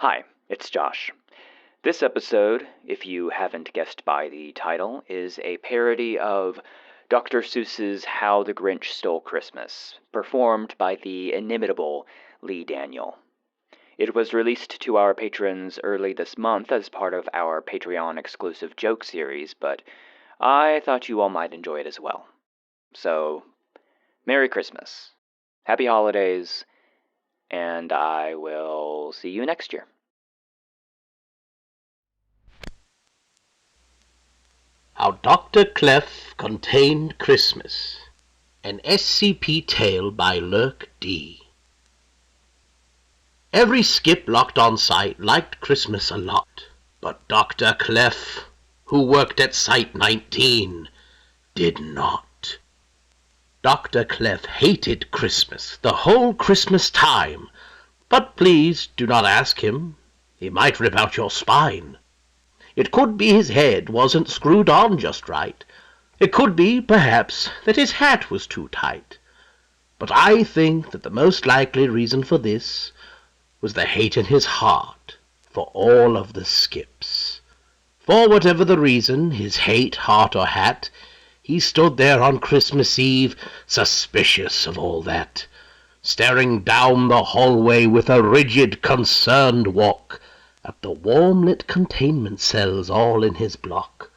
Hi, it's Josh. This episode, if you haven't guessed by the title, is a parody of Dr. Seuss's How the Grinch Stole Christmas, performed by the inimitable Lee Daniel. It was released to our patrons early this month as part of our Patreon-exclusive joke series, but I thought you all might enjoy it as well. So, Merry Christmas, Happy Holidays, and I will see you next year. How Dr. Clef Contained Christmas, an SCP Tale by Lurk D. Every skip locked on site liked Christmas a lot, but Dr. Clef, who worked at Site 19, did not. Dr. Clef hated Christmas, the whole Christmas time, but please do not ask him. He might rip out your spine. It could be his head wasn't screwed on just right. It could be, perhaps, that his hat was too tight. But I think that the most likely reason for this was the hate in his heart for all of the skips. For whatever the reason, his hate, heart, or hat, he stood there on Christmas Eve, suspicious of all that, staring down the hallway with a rigid, concerned walk at the warm-lit containment cells all in his block,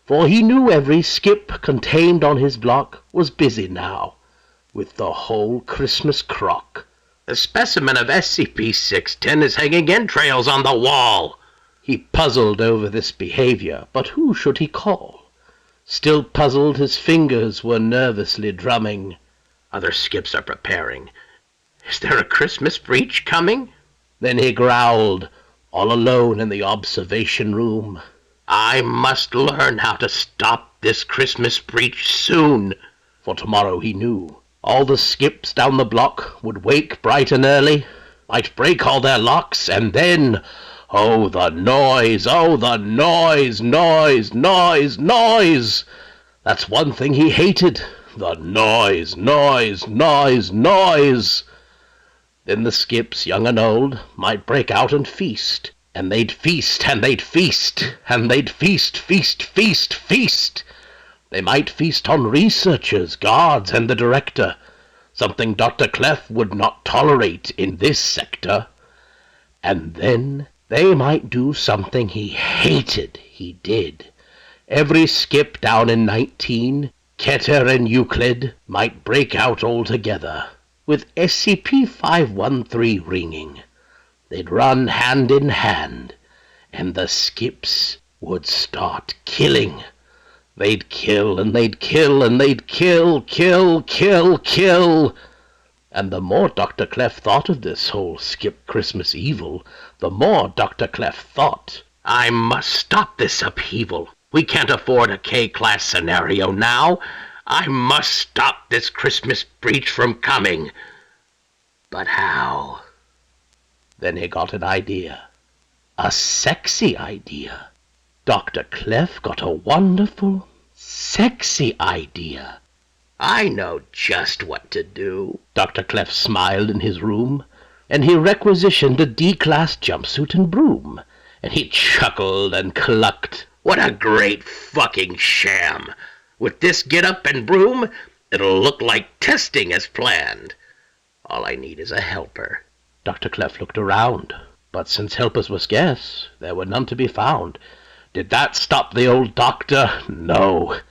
for he knew every skip contained on his block was busy now with the whole Christmas crock. A specimen of SCP-610 is hanging entrails on the wall. He puzzled over this behavior, but who should he call? Still puzzled, his fingers were nervously drumming. Other skips are preparing. Is there a Christmas breach coming? Then he growled, all alone in the observation room. I must learn how to stop this Christmas breach soon. For tomorrow, he knew, all the skips down the block would wake bright and early, might break all their locks, and then, oh, the noise, noise! That's one thing he hated, the noise. Then the skips, young and old, might break out and feast. And they'd feast, and they'd feast, and they'd feast. They might feast on researchers, guards, and the director, something Dr. Clef would not tolerate in this sector. And then they might do something he hated, he did. Every skip down in 19, Keter and Euclid, might break out altogether, with SCP-513 ringing. They'd run hand in hand, and the skips would start killing. They'd kill, and they'd kill, and they'd kill. And the more Dr. Clef thought of this whole skip Christmas evil, the more Dr. Clef thought, I must stop this upheaval. We can't afford a K-class scenario now. I must stop this Christmas breach from coming. But how? Then he got an idea. A sexy idea. Dr. Clef got a wonderful, sexy idea. I know just what to do. Dr. Clef smiled in his room, and he requisitioned a D-class jumpsuit and broom, and he chuckled and clucked. What a great fucking sham! With this get-up and broom, it'll look like testing as planned. All I need is a helper. Dr. Clef looked around, but since helpers were scarce, there were none to be found. Did that stop the old doctor? No.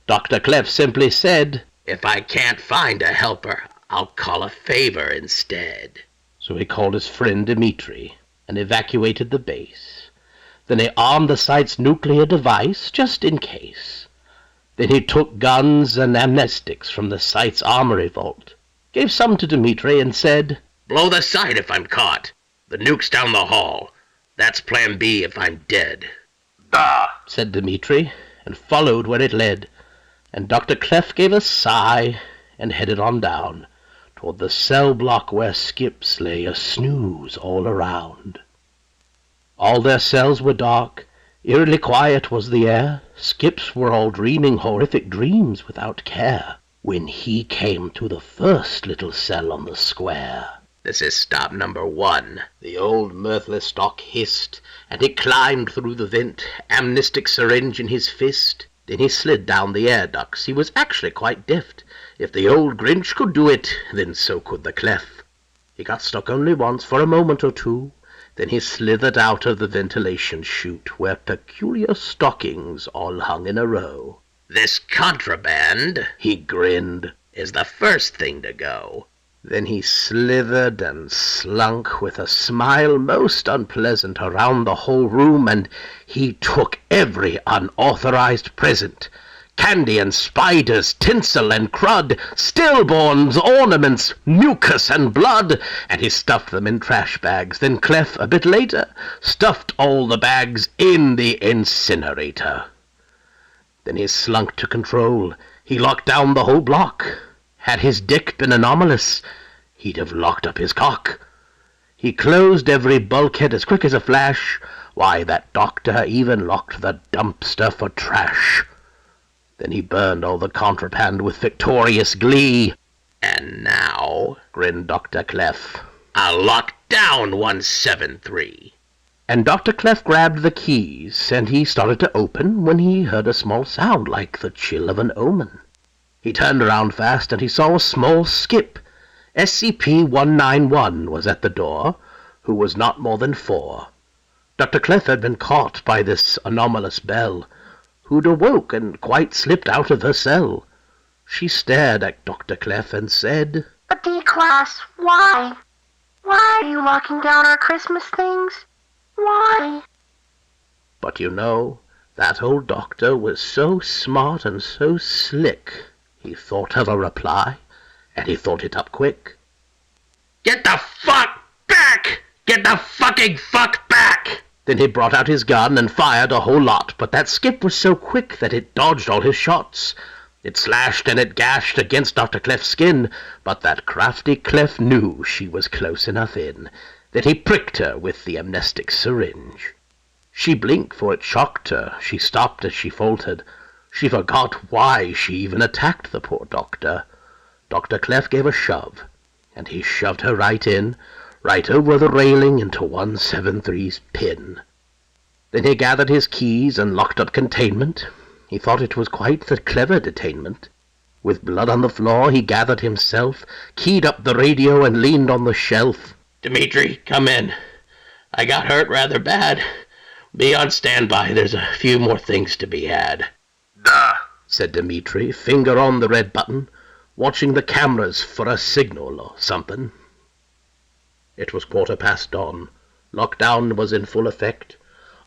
Dr. Clef simply said, if I can't find a helper, I'll call a favor instead. So he called his friend Dmitri and evacuated the base. Then he armed the site's nuclear device, just in case. Then he took guns and amnestics from the site's armory vault, gave some to Dmitri, and said, blow the site if I'm caught. The nuke's down the hall. That's plan B if I'm dead. Bah, said Dmitri, and followed where it led. And Dr. Clef gave a sigh and headed on down toward the cell block where skips lay a snooze all around. All their cells were dark, eerily quiet was the air. Skips were all dreaming horrific dreams without care, when he came to the first little cell on the square. This is stop number 1. The old mirthless stock hissed, and he climbed through the vent, amnestic syringe in his fist. Then he slid down the air ducts. He was actually quite deft. If the old Grinch could do it, then so could the Clef. He got stuck only once for a moment or two. Then he slithered out of the ventilation chute, where peculiar stockings all hung in a row. "This contraband," he grinned, "is the first thing to go." Then he slithered and slunk with a smile most unpleasant around the whole room, and he took every unauthorized present. Candy and spiders, tinsel and crud, stillborns, ornaments, mucus and blood, and he stuffed them in trash bags. Then Clef, a bit later, stuffed all the bags in the incinerator. Then he slunk to control. He locked down the whole block. Had his dick been anomalous, he'd have locked up his cock. He closed every bulkhead as quick as a flash. Why, that doctor even locked the dumpster for trash. Then he burned all the contraband with victorious glee. "And now," grinned Dr. Clef, "I'll lock down 173. And Dr. Clef grabbed the keys, and he started to open when he heard a small sound like the chill of an omen. He turned around fast, and he saw a small skip. SCP-191 was at the door, who was not more than 4. Dr. Clef had been caught by this anomalous belle, who'd awoke and quite slipped out of her cell. She stared at Dr. Clef and said, "A D-class, why? Why are you locking down our Christmas things? Why?" But you know, that old doctor was so smart and so slick. He thought of a reply, and he thought it up quick. "Get the fuck back! Get the fucking fuck back!" Then he brought out his gun and fired a whole lot, but that skip was so quick that it dodged all his shots. It slashed and it gashed against Dr. Clef's skin, but that crafty Clef knew she was close enough in, that he pricked her with the amnestic syringe. She blinked, for it shocked her. She stopped as she faltered. She forgot why she even attacked the poor doctor. Dr. Clef gave a shove, and he shoved her right in, right over the railing into 173's pin. Then he gathered his keys and locked up containment. He thought it was quite the clever detainment. With blood on the floor, he gathered himself, keyed up the radio, and leaned on the shelf. "Dimitri, come in. I got hurt rather bad. Be on standby. There's a few more things to be had." "Duh," said Dimitri, finger on the red button, watching the cameras for a signal or something. It was 1/4 dawn. Lockdown was in full effect.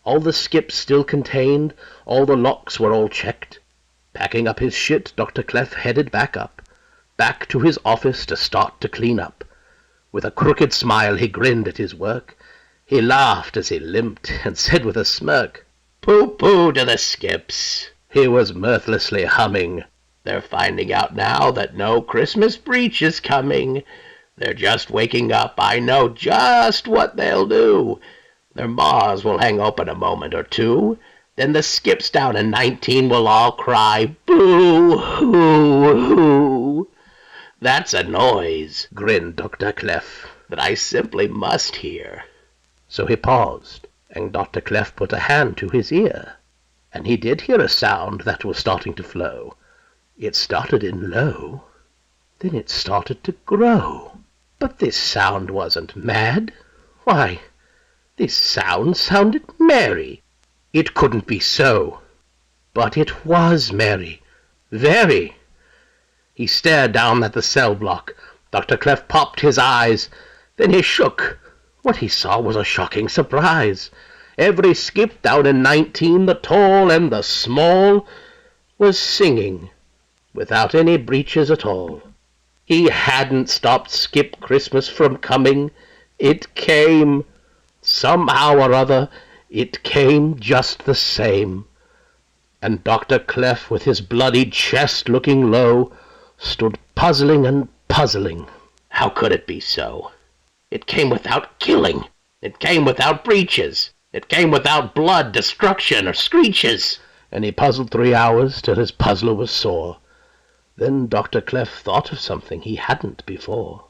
All the skips still contained, all the locks were all checked. Packing up his shit, Dr. Clef headed back to his office to start to clean up. With a crooked smile he grinned at his work. He laughed as he limped, and said with a smirk, "Pooh-pooh to the skips." He was mirthlessly humming. "They're finding out now that no Christmas breach is coming. They're just waking up. I know just what they'll do. Their maws will hang open a moment or two. Then the skips down in 19 will all cry, 'Boo-hoo-hoo.' That's a noise," grinned Dr. Clef, "that I simply must hear." So he paused, and Dr. Clef put a hand to his ear, and he did hear a sound that was starting to flow. It started in low, then it started to grow. But this sound wasn't mad. Why, this sound sounded merry. It couldn't be so. But it was merry. Very. He stared down at the cell block. Dr. Clef popped his eyes. Then he shook. What he saw was a shocking surprise. Every skip down in 19, the tall and the small, was singing, without any breaches at all. He hadn't stopped Skip Christmas from coming. It came. Somehow or other, it came just the same. And Dr. Clef, with his bloodied chest looking low, stood puzzling and puzzling. How could it be so? It came without killing. It came without breaches. It came without blood, destruction, or screeches. And he puzzled 3 hours till his puzzler was sore. Then Dr. Clef thought of something he hadn't before.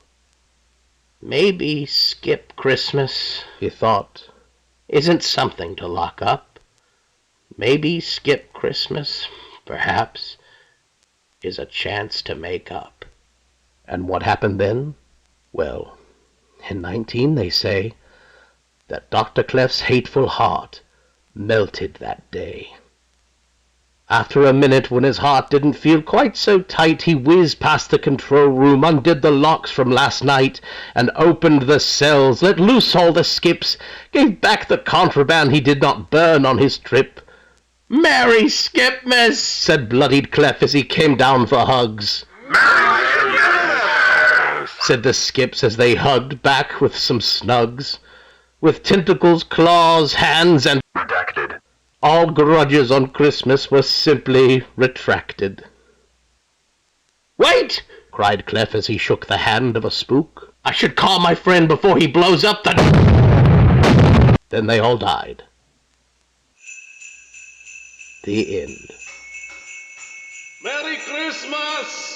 Maybe skip Christmas, he thought, isn't something to lock up. Maybe skip Christmas, perhaps, is a chance to make up. And what happened then? Well, in 19 they say that Dr. Clef's hateful heart melted that day. After a minute, when his heart didn't feel quite so tight, he whizzed past the control room, undid the locks from last night, and opened the cells, let loose all the skips, gave back the contraband he did not burn on his trip. "Merry Skipmas!" said bloodied Clef as he came down for hugs. Merry Skipmas! Said the skips as they hugged back with some snugs. With tentacles, claws, hands, and Redacted. all grudges on Christmas were simply retracted. "Wait!" cried Clef as he shook the hand of a spook. "I should call my friend before he blows up the—" Then they all died. The end. Merry Christmas!